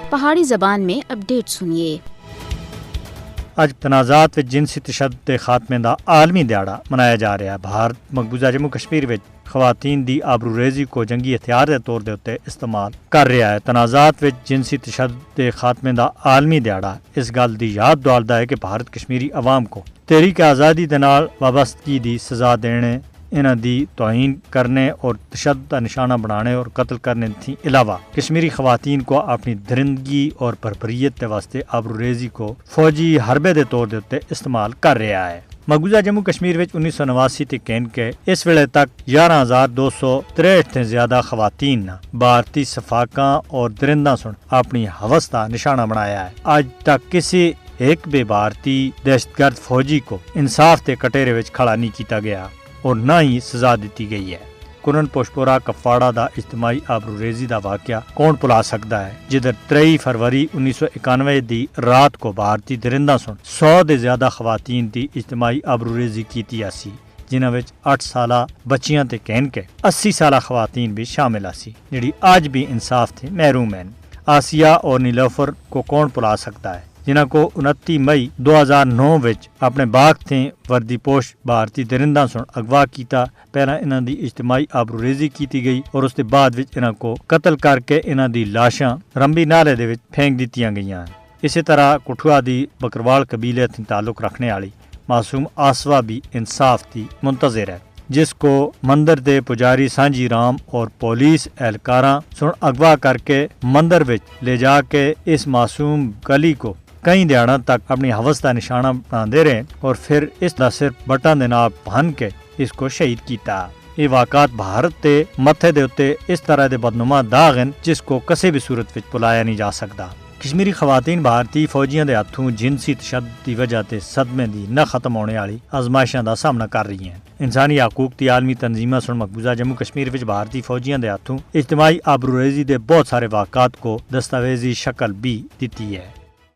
پہاڑی زبان میں اپڈیٹ سنیے۔ اج تنازعات وچ جنسی تشدد دے خاتمے دا عالمی دیہڑا منایا جا رہا ہے۔ بھارت مقبوضہ جموں کشمیر وچ خواتین دی آبروریزی کو جنگی ہتھیار دے طور دے اتے استعمال کر رہا ہے۔ تنازعات وچ جنسی تشدد دے خاتمے دا عالمی دیہڑا اس گل دی یاد دلائدا ہے کہ بھارت کشمیری عوام کو تحریک آزادی دے نال وابستگی دی سزا دینے، انہاں دی توہین کرنے اور تشدد کا نشانہ بنانے اور قتل کرنے تھی علاوہ کشمیری خواتین کو اپنی درندگی اور بربریت کے واسطے آبروریزی کو فوجی حربے دے طور دے اتے استعمال کر رہا ہے۔ مقبوضہ جموں کشمیر وچ 1989 تے کین کے اس ویلے تک 11,263 تے زیادہ خواتین بھارتی صفاقاں اور درنداں سن اپنی ہوس دا نشانہ بنایا ہے۔ آج تک کسی ایک بھی بھارتی دہشت گرد فوجی کو انصاف دے کٹہرے وچ کھڑا نہیں کیتا گیا اور نہ ہی سزا دیتی گئی ہے۔ کنن پوشپورا کپواڑہ دا اجتماعی آبروریزی دا واقعہ کون بھلا سکتا ہے، جدھر 23 فروری 1991 دی رات کو بھارتی درندہ سن 100 دے زیادہ خواتین دی اجتماعی آبروریزی کیتی آسی، جنہاں وچ 8 سالہ بچیاں تے کہن کے 80 سالہ خواتین بھی شامل آسی، جڑی آج بھی انصاف تھے محروم ہیں۔ آسیہ اور نیلوفر کو کون بھلا سکتا ہے، جنہاں کو 29 مئی 2009 وچ اپنے باغ تھے وردی پوش بھارتی درندہ سن اغوا کیتا۔ پہلا انہاں دی اجتماعی آبروریزی کیتی گئی اور اس کے بعد وچ انہاں کو قتل کر کے انہاں دی لاشاں رمبی نالے دے وچ پھینک دتیاں گئیاں۔ اسی طرح کٹھوا دی بکروال قبیلے سے تعلق رکھنے والی معصوم آسوا بھی انصاف دی منتظر ہے، جس کو مندر دے پجاری سانجی رام اور پولیس اہلکاراں سن اغوا کر کے مندر وچ لے جا کے اس معصوم کلی کو کئی دیہڑاں تک اپنی ہوس کا نشانہ بنا رہے اور پھر اس دا صرف بٹن دے نال بھن کے اس کو شہید کیتا۔ یہ واقعات بھارت دے متھے دے اتے اس طرح دے بدنما داغ ہیں جس کو کسی بھی صورت وچ بلایا نہیں جا سکتا۔ کشمیری خواتین بھارتی فوجیاں دے ہاتھوں جنسی تشدد دی وجہ تے صدمے دی نہ ختم ہونے والی آزمائشاں دا سامنا کر رہی ہیں۔ انسانی حقوق دی عالمی تنظیماں سن مقبوضہ جموں کشمیر وچ بھارتی فوجیاں دے ہاتھوں اجتماعی آبروریزی دے بہت سارے واقعات کو دستاویزی شکل بھی دیتی ہے۔